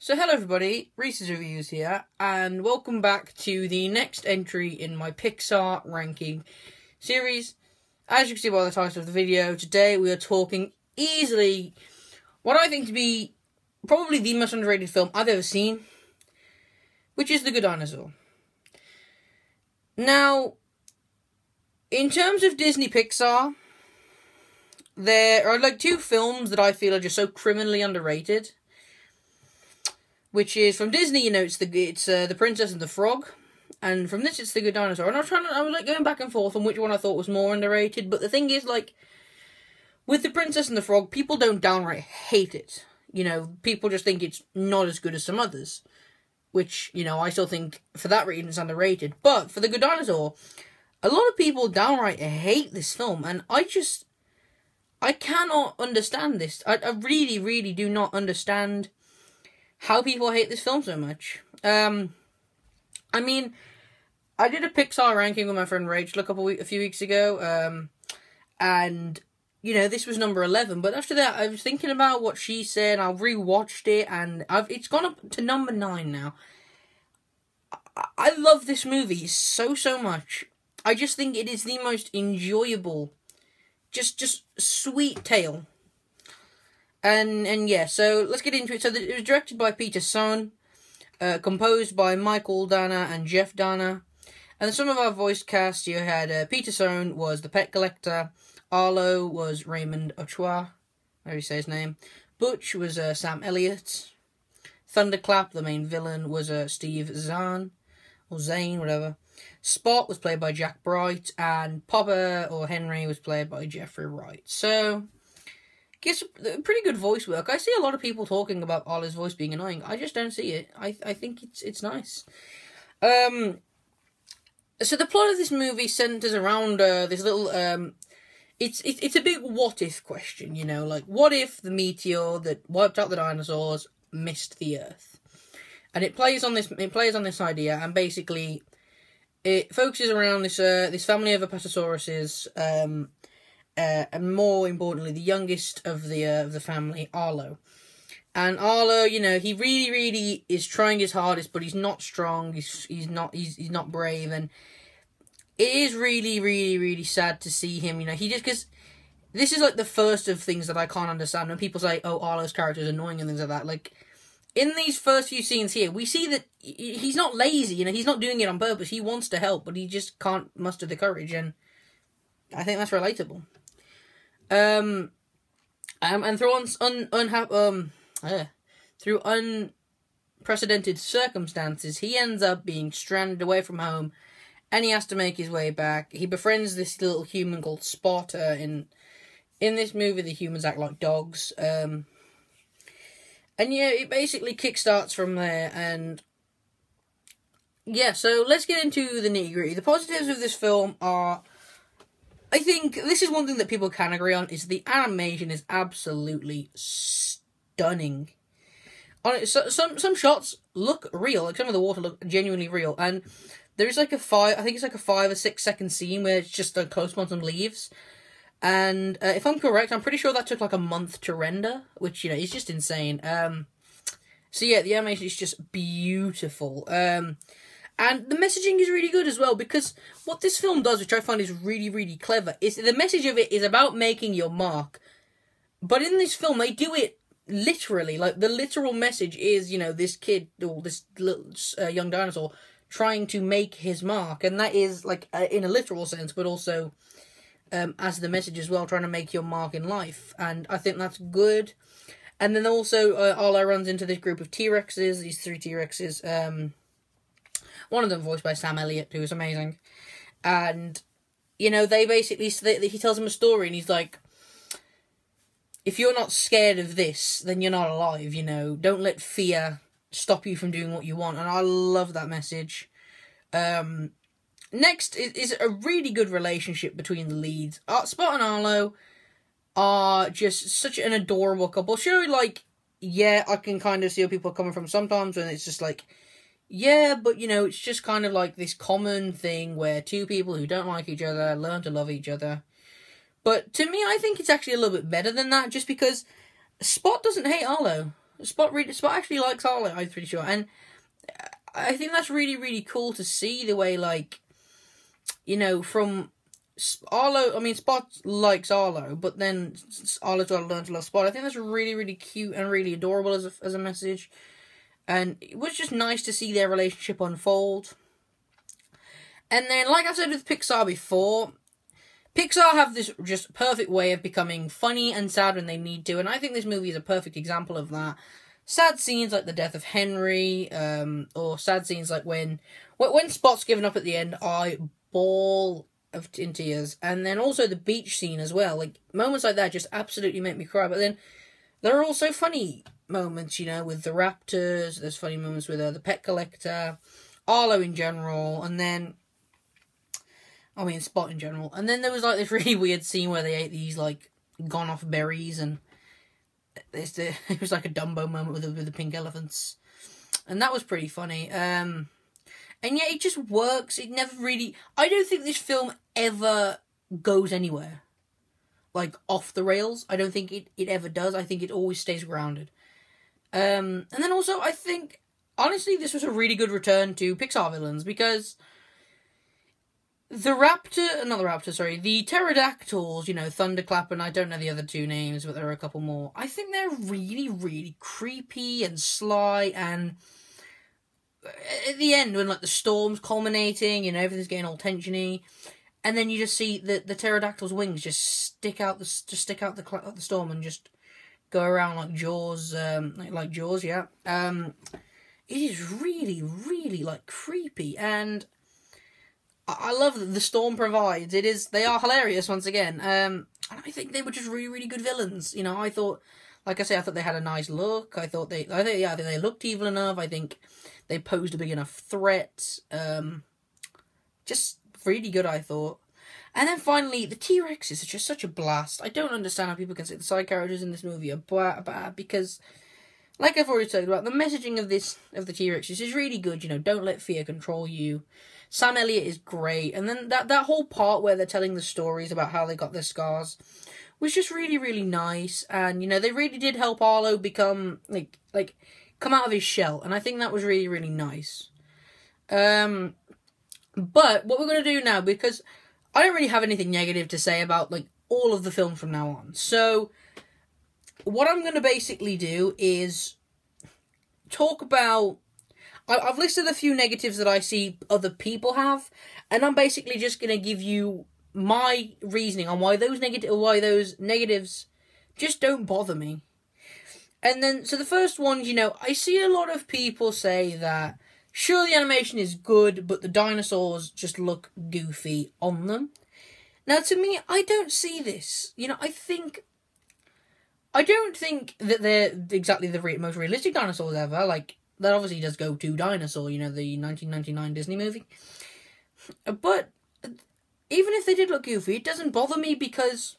So hello everybody, Reece's Reviews here, and welcome back to the next entry in my Pixar ranking series. As you can see by the title of the video, today we are talking easily what I think to be probably the most underrated film I've ever seen, which is The Good Dinosaur. Now, in terms of Disney Pixar, there are like two films that I feel are just so criminally underrated. Which is from Disney, it's the Princess and the Frog, and from this it's The Good Dinosaur. And I was like going back and forth on which one I thought was more underrated. But the thing is, like, with The Princess and the Frog, people don't downright hate it. People just think it's not as good as some others, which I still think for that reason it's underrated. But for The Good Dinosaur, a lot of people downright hate this film, and I cannot understand this. I really, really do not understand how people hate this film so much. I mean, I did a Pixar ranking with my friend Rachel a few weeks ago, and, this was number 11, but after that, I was thinking about what she said, I rewatched it, and it's gone up to number 9 now. I love this movie so much. I just think it is the most enjoyable, just sweet tale. And yeah, so let's get into it. So it was directed by Peter Sohn, composed by Michael Dana and Jeff Dana. And some of our voice cast, you had Peter Sohn was the pet collector, Arlo was Raymond Ochoa, how you say his name, Butch was Sam Elliott, Thunderclap, the main villain, was Steve Zahn, or Zane, whatever. Spot was played by Jack Bright, and Popper, or Henry, was played by Jeffrey Wright. So gets pretty good voice work. I see a lot of people talking about Arlo's voice being annoying. I just don't see it. I think it's nice. So the plot of this movie centers around this little it's a big what if question, like what if the meteor that wiped out the dinosaurs missed the Earth? And it plays on this idea, and basically it focuses around this family of apatosauruses, and more importantly, the youngest of the family, Arlo. And Arlo, he really, really is trying his hardest, but he's not strong. He's not brave, and it is really, really, really sad to see him. Because this is like the first of things that I can't understand when people say, "Oh, Arlo's character is annoying" and things like that. Like in these first few scenes here, we see that he's not lazy. He's not doing it on purpose. He wants to help, but he just can't muster the courage, and I think that's relatable. And through unprecedented circumstances, he ends up being stranded away from home, and he has to make his way back. He befriends this little human called Spot. In this movie, the humans act like dogs. And yeah, it basically kickstarts from there, and yeah, so let's get into the nitty-gritty. The positives of this film are, I think this is one thing that people can agree on, is the animation is absolutely stunning. Some shots look real, like some of the water look genuinely real, and there's like a 5 or 6 second scene where it's just a close on some leaves, and if I'm correct, I'm pretty sure that took like a month to render, which is just insane. So yeah, the animation is just beautiful. And the messaging is really good as well, because what this film does, which I find is really, really clever, is the message of it is about making your mark. But in this film, they do it literally. Like, the literal message is, this kid, or this little young dinosaur, trying to make his mark. And that is, like, in a literal sense, but also as the message as well, trying to make your mark in life. And I think that's good. And then also, Arlo runs into this group of T-Rexes, these 3 T-Rexes, one of them voiced by Sam Elliott, who is amazing. And, they basically, he tells him a story, and he's like, if you're not scared of this, then you're not alive, Don't let fear stop you from doing what you want. And I love that message. Next is a really good relationship between the leads. Spot and Arlo are just such an adorable couple. Sure, like, yeah, I can kind of see where people are coming from sometimes, and it's just like, yeah, but, it's just kind of like this common thing where two people who don't like each other learn to love each other. But to me, I think it's actually a little bit better than that, just because Spot doesn't hate Arlo. Spot actually likes Arlo, I'm pretty sure, and I think that's really, really cool to see the way, like, you know, from Arlo, I mean, Spot likes Arlo, but then Arlo's got to learn to love Spot. I think that's really, really cute and really adorable as a message. And it was just nice to see their relationship unfold. And then, like I said with Pixar before, Pixar have this just perfect way of becoming funny and sad when they need to, and I think this movie is a perfect example of that. Sad scenes like the death of Henry, or sad scenes like when Spot's given up at the end, I bawl in tears. And then also the beach scene as well. Like, moments like that just absolutely make me cry. But then there are also funny moments, you know, with the raptors. There's funny moments with the pet collector, Arlo in general, and then, I mean, Spot in general. And then there was, like, this really weird scene where they ate these, like, gone-off berries, and it was like a Dumbo moment with the pink elephants. And that was pretty funny. And yeah, it just works. It never really... I don't think this film ever goes anywhere, like, off the rails. I don't think it ever does. I think it always stays grounded. And then also, I think, honestly, this was a really good return to Pixar villains, because the pterodactyls, you know, Thunderclap, and I don't know the other two names, but there are a couple more. I think they're really, really creepy and sly, and at the end, when, like, the storm's culminating, you know, everything's getting all tensiony, and then you just see the pterodactyl's wings just stick out the storm and just go around like Jaws, like Jaws, yeah. It is really, really, like, creepy, and I love that the storm provides. They are hilarious once again. And I think they were just really, really good villains. You know, I thought they had a nice look. I think they looked evil enough. I think they posed a big enough threat. Just really good, I thought. And then finally, the T-Rexes are just such a blast. I don't understand how people can say the side characters in this movie are bad, because, like I've already talked about, the messaging of the T-Rexes is really good. You know, don't let fear control you. Sam Elliott is great. And then that whole part where they're telling the stories about how they got their scars was just really, really nice. And, you know, they really did help Arlo become, like come out of his shell. And I think that was really, really nice. But what we're going to do now, because I don't really have anything negative to say about, like, all of the films from now on. So what I'm going to basically do is talk about... I've listed a few negatives that I see other people have, and I'm basically just going to give you my reasoning on why those negatives just don't bother me. And then, so the first one, you know, I see a lot of people say that, sure, the animation is good, but the dinosaurs just look goofy on them. Now, to me, I don't see this. You know, I don't think that they're exactly the most realistic dinosaurs ever. Like, that obviously does go to Dinosaur, you know, the 1999 Disney movie. But even if they did look goofy, it doesn't bother me, because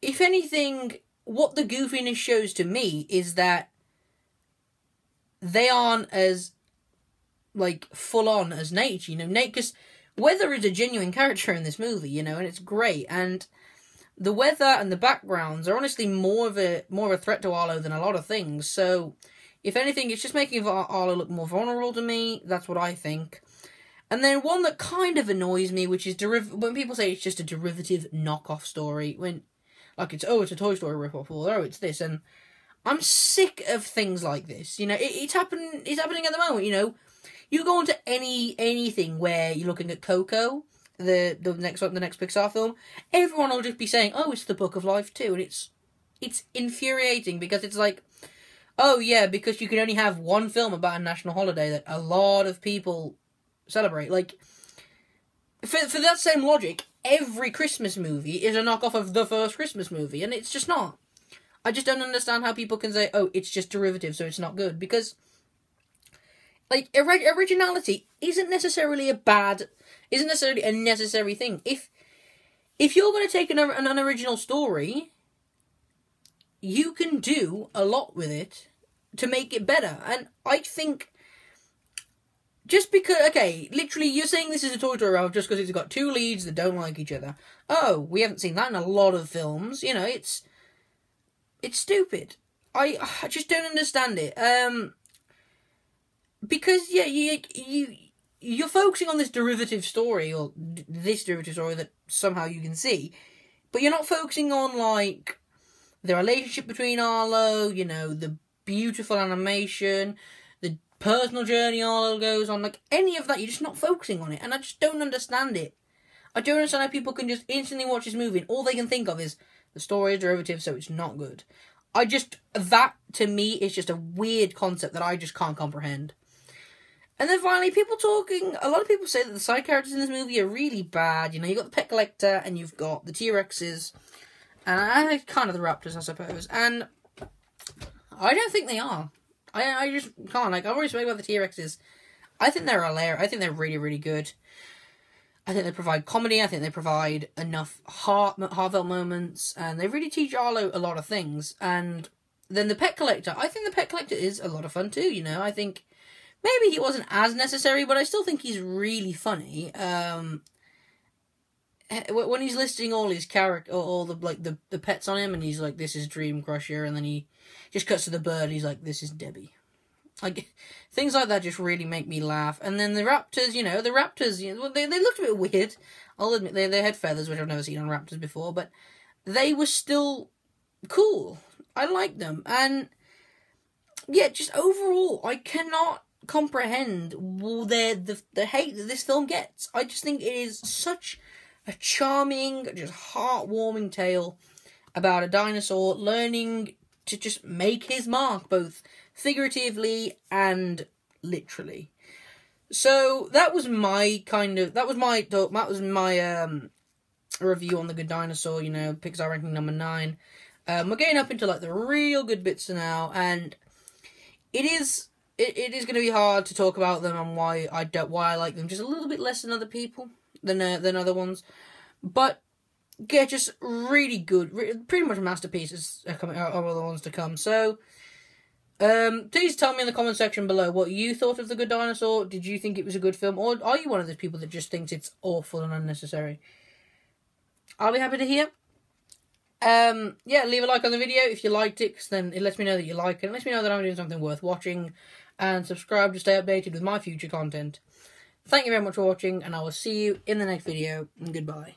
if anything, what the goofiness shows to me is that they aren't as, like, full-on as Nate, you know. Because Weather is a genuine character in this movie, you know, and it's great. And the weather and the backgrounds are honestly more of a threat to Arlo than a lot of things. So, if anything, it's just making Arlo look more vulnerable to me. That's what I think. And then one that kind of annoys me, which is when people say it's just a derivative knockoff story, when, like, it's a Toy Story ripoff, or it's this, and I'm sick of things like this. You know, it's happening at the moment. You know, you go into anything where you're looking at Coco, the next Pixar film, everyone will just be saying, "Oh, it's the Book of Life too," and it's infuriating, because it's like, oh yeah, because you can only have one film about a national holiday that a lot of people celebrate. Like, for that same logic, every Christmas movie is a knockoff of the first Christmas movie, and it's just not. I just don't understand how people can say, oh, it's just derivative, so it's not good, because, like, originality isn't necessarily a necessary thing. If you're going to take an original story, you can do a lot with it to make it better. And I think, just because, okay, literally, you're saying this is a Toy Story ripoff just because it's got two leads that don't like each other. Oh, we haven't seen that in a lot of films. You know, it's stupid. I just don't understand it. Because yeah, you're focusing on this derivative story, or this derivative story that somehow you can see, but you're not focusing on, like, the relationship between Arlo, you know, the beautiful animation, the personal journey Arlo goes on, like, any of that. You're just not focusing on it, and I just don't understand it. I don't understand how people can just instantly watch this movie and all they can think of is the story is derivative, so it's not good. That, to me, is just a weird concept that I just can't comprehend. And then finally, a lot of people say that the side characters in this movie are really bad. You know, you've got the pet collector, and you've got the T-Rexes, and kind of the raptors, I suppose. And I don't think they are. I just can't. Like, I've already spoken about the T-Rexes. I think they're hilarious. I think they're really, really good. I think they provide comedy. I think they provide enough heartfelt moments, and they really teach Arlo a lot of things. And then the pet collector. I think the pet collector is a lot of fun too. You know, I think maybe he wasn't as necessary, but I still think he's really funny. When he's listing all his all the pets on him, and he's like, "This is Dream Crusher," and then he just cuts to the bird. He's like, "This is Debbie." Like, things like that just really make me laugh. And then the raptors, they looked a bit weird. I'll admit, they had feathers, which I've never seen on raptors before, but they were still cool. I liked them. And, yeah, just overall, I cannot comprehend the hate that this film gets. I just think it is such a charming, just heartwarming tale about a dinosaur learning to just make his mark, both figuratively and literally. So that was my review on The Good Dinosaur. You know, Pixar ranking number 9. We're getting up into like the real good bits now, and it is going to be hard to talk about them and why I like them just a little bit less than other people than other ones, but yeah, just really good, pretty much masterpieces are coming out, are the ones to come. So please tell me in the comment section below what you thought of The Good Dinosaur. Did you think it was a good film, or are you one of those people that just thinks it's awful and unnecessary? I'll be happy to hear. Yeah, leave a like on the video if you liked it, because then it lets me know that you like it. It lets me know that I'm doing something worth watching, and subscribe to stay updated with my future content. Thank you very much for watching, and I will see you in the next video, and goodbye.